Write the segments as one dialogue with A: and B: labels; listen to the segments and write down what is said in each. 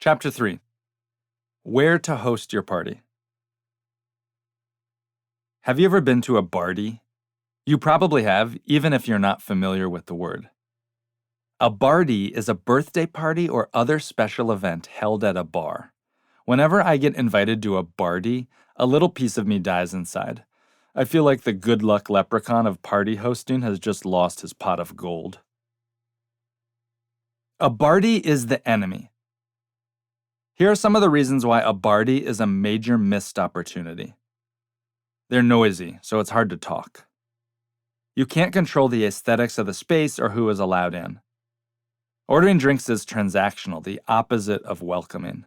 A: Chapter 3. Where to host your party. Have you ever been to a Barty? You probably have, even if you're not familiar with the word. A Barty is a birthday party or other special event held at a bar. Whenever I get invited to a Barty, a little piece of me dies inside. I feel like the good luck leprechaun of party hosting has just lost his pot of gold. A Barty is the enemy. Here are some of the reasons why a Barty is a major missed opportunity. They're noisy, so it's hard to talk. You can't control the aesthetics of the space or who is allowed in. Ordering drinks is transactional, the opposite of welcoming.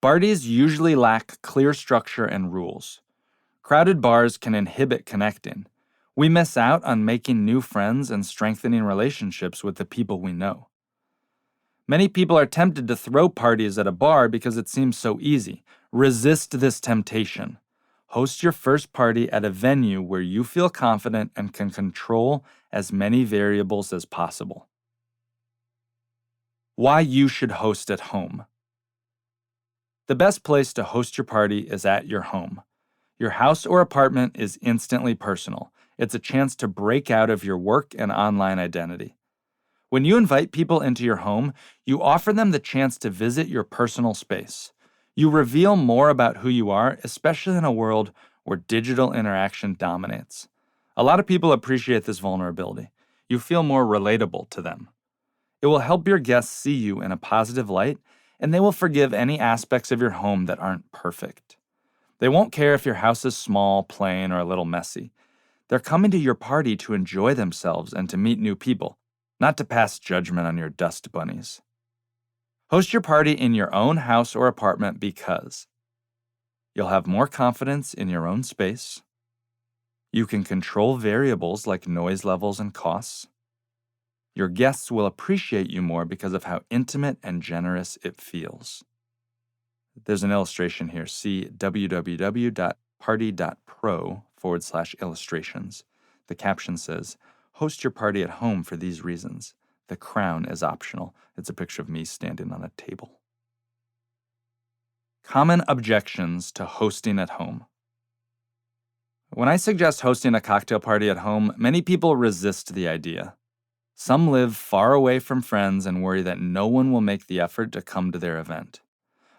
A: Barties usually lack clear structure and rules. Crowded bars can inhibit connecting. We miss out on making new friends and strengthening relationships with the people we know. Many people are tempted to throw parties at a bar because it seems so easy. Resist this temptation. Host your first party at a venue where you feel confident and can control as many variables as possible. Why you should host at home. The best place to host your party is at your home. Your house or apartment is instantly personal. It's a chance to break out of your work and online identity. When you invite people into your home, you offer them the chance to visit your personal space. You reveal more about who you are, especially in a world where digital interaction dominates. A lot of people appreciate this vulnerability. You feel more relatable to them. It will help your guests see you in a positive light, and they will forgive any aspects of your home that aren't perfect. They won't care if your house is small, plain, or a little messy. They're coming to your party to enjoy themselves and to meet new people, not to pass judgment on your dust bunnies. Host your party in your own house or apartment because you'll have more confidence in your own space. You can control variables like noise levels and costs. Your guests will appreciate you more because of how intimate and generous it feels. There's an illustration here. See www.party.pro/illustrations. The caption says, "Host your party at home for these reasons. The crown is optional." It's a picture of me standing on a table. Common objections to hosting at home. When I suggest hosting a cocktail party at home, many people resist the idea. Some live far away from friends and worry that no one will make the effort to come to their event.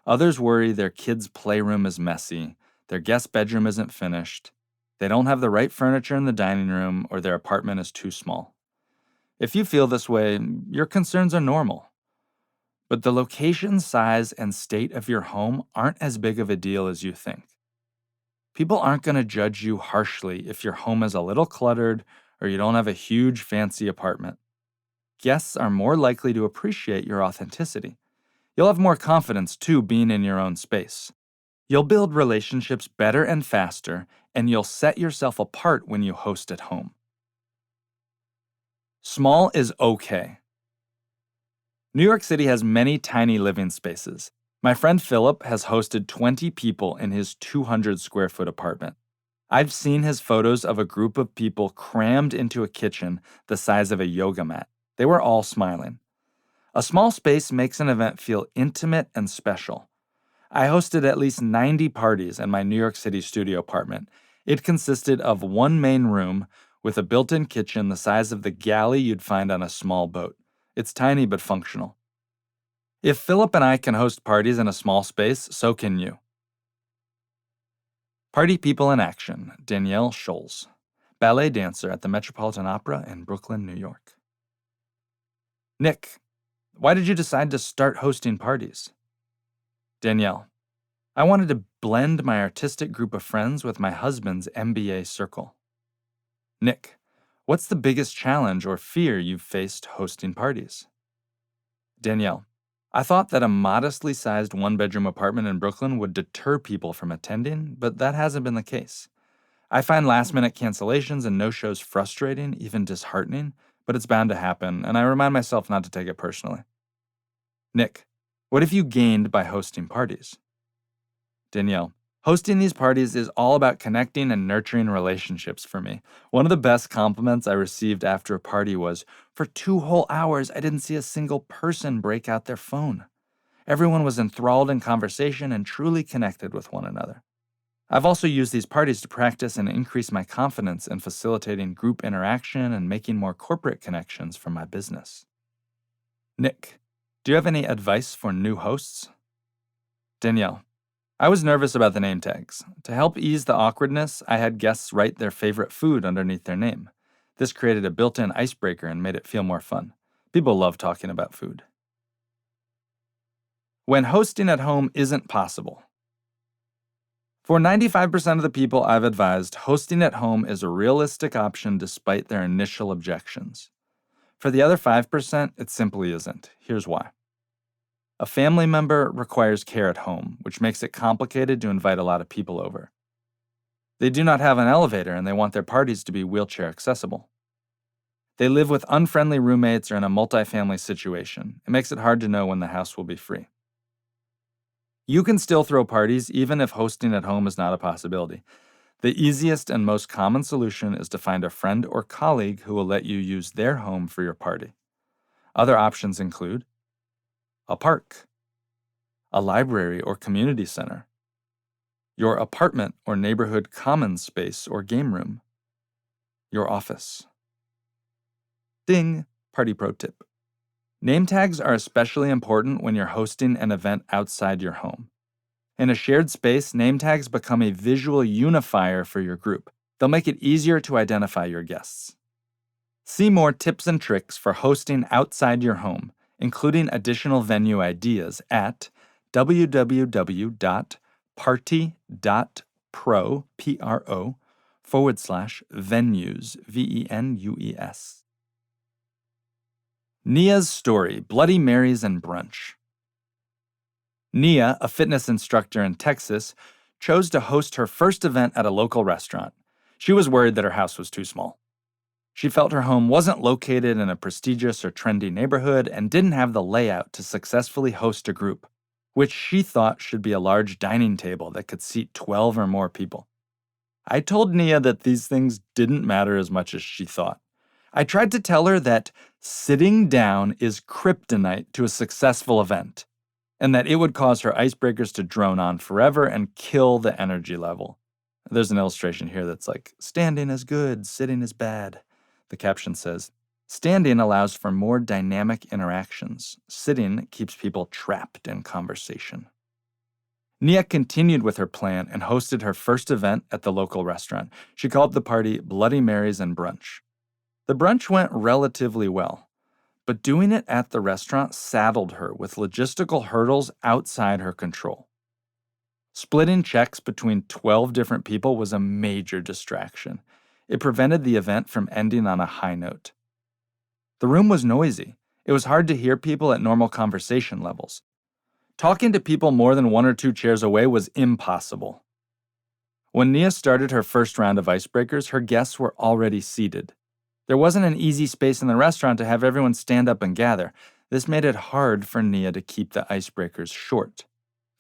A: Others worry their kid's playroom is messy, their guest bedroom isn't finished, they don't have the right furniture in the dining room, or their apartment is too small. If you feel this way, your concerns are normal. But the location, size, and state of your home aren't as big of a deal as you think. People aren't going to judge you harshly if your home is a little cluttered or you don't have a huge fancy apartment. Guests are more likely to appreciate your authenticity. You'll have more confidence, too, being in your own space. You'll build relationships better and faster, and you'll set yourself apart when you host at home. Small is okay. New York City has many tiny living spaces. My friend Philip has hosted 20 people in his 200-square-foot apartment. I've seen his photos of a group of people crammed into a kitchen the size of a yoga mat. They were all smiling. A small space makes an event feel intimate and special. I hosted at least 90 parties in my New York City studio apartment. It consisted of one main room with a built-in kitchen the size of the galley you'd find on a small boat. It's tiny but functional. If Philip and I can host parties in a small space, so can you. Party People in Action, Danielle Schulz, ballet dancer at the Metropolitan Opera in Brooklyn, New York. Nick, why did you decide to start hosting parties? Danielle, I wanted to blend my artistic group of friends with my husband's MBA circle. Nick, what's the biggest challenge or fear you've faced hosting parties? Danielle, I thought that a modestly sized one-bedroom apartment in Brooklyn would deter people from attending, but that hasn't been the case. I find last-minute cancellations and no-shows frustrating, even disheartening, but it's bound to happen, and I remind myself not to take it personally. Nick, what have you gained by hosting parties? Danielle, hosting these parties is all about connecting and nurturing relationships for me. One of the best compliments I received after a party was, for 2 whole hours, I didn't see a single person break out their phone. Everyone was enthralled in conversation and truly connected with one another. I've also used these parties to practice and increase my confidence in facilitating group interaction and making more corporate connections for my business. Nick, do you have any advice for new hosts? Danielle, I was nervous about the name tags. To help ease the awkwardness, I had guests write their favorite food underneath their name. This created a built-in icebreaker and made it feel more fun. People love talking about food. When hosting at home isn't possible. For 95% of the people I've advised, hosting at home is a realistic option despite their initial objections. For the other 5%, it simply isn't. Here's why. A family member requires care at home, which makes it complicated to invite a lot of people over. They do not have an elevator and they want their parties to be wheelchair accessible. They live with unfriendly roommates or in a multifamily situation. It makes it hard to know when the house will be free. You can still throw parties even if hosting at home is not a possibility. The easiest and most common solution is to find a friend or colleague who will let you use their home for your party. Other options include a park, a library or community center, your apartment or neighborhood commons space or game room, your office. Ding! Party pro tip. Name tags are especially important when you're hosting an event outside your home. In a shared space, name tags become a visual unifier for your group. They'll make it easier to identify your guests. See more tips and tricks for hosting outside your home, including additional venue ideas at www.party.pro/venues, VENUES. Nia's story, Bloody Marys and Brunch. Nia, a fitness instructor in Texas, chose to host her first event at a local restaurant. She was worried that her house was too small. She felt her home wasn't located in a prestigious or trendy neighborhood and didn't have the layout to successfully host a group, which she thought should be a large dining table that could seat 12 or more people. I told Nia that these things didn't matter as much as she thought. I tried to tell her that sitting down is kryptonite to a successful event, and that it would cause her icebreakers to drone on forever and kill the energy level. There's an illustration here that's like, standing is good, sitting is bad. The caption says, standing allows for more dynamic interactions. Sitting keeps people trapped in conversation. Nia continued with her plan and hosted her first event at the local restaurant. She called the party Bloody Marys and Brunch. The brunch went relatively well, but doing it at the restaurant saddled her with logistical hurdles outside her control. Splitting checks between 12 different people was a major distraction. It prevented the event from ending on a high note. The room was noisy. It was hard to hear people at normal conversation levels. Talking to people more than 1 or 2 chairs away was impossible. When Nia started her first round of icebreakers, her guests were already seated. There wasn't an easy space in the restaurant to have everyone stand up and gather. This made it hard for Nia to keep the icebreakers short.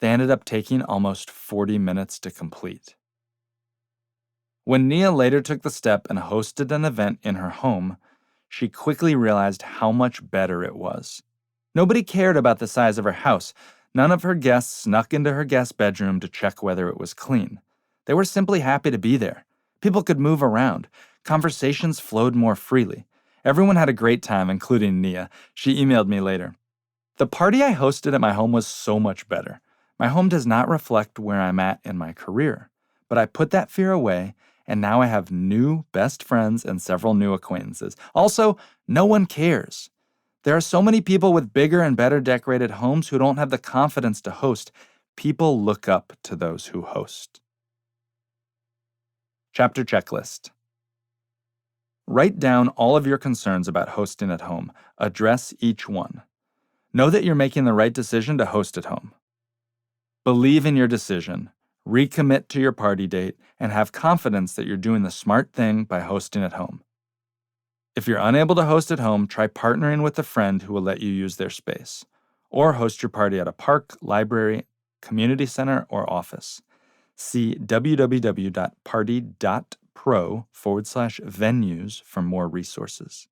A: They ended up taking almost 40 minutes to complete. When Nia later took the step and hosted an event in her home, she quickly realized how much better it was. Nobody cared about the size of her house. None of her guests snuck into her guest bedroom to check whether it was clean. They were simply happy to be there. People could move around. Conversations flowed more freely. Everyone had a great time, including Nia. She emailed me later. The party I hosted at my home was so much better. My home does not reflect where I'm at in my career, but I put that fear away, and now I have new best friends and several new acquaintances. Also, no one cares. There are so many people with bigger and better decorated homes who don't have the confidence to host. People look up to those who host. Chapter checklist. Write down all of your concerns about hosting at home. Address each one. Know that you're making the right decision to host at home. Believe in your decision. Recommit to your party date and have confidence that you're doing the smart thing by hosting at home. If you're unable to host at home, try partnering with a friend who will let you use their space, or host your party at a park, library, community center, or office. See www.party.pro/venues for more resources.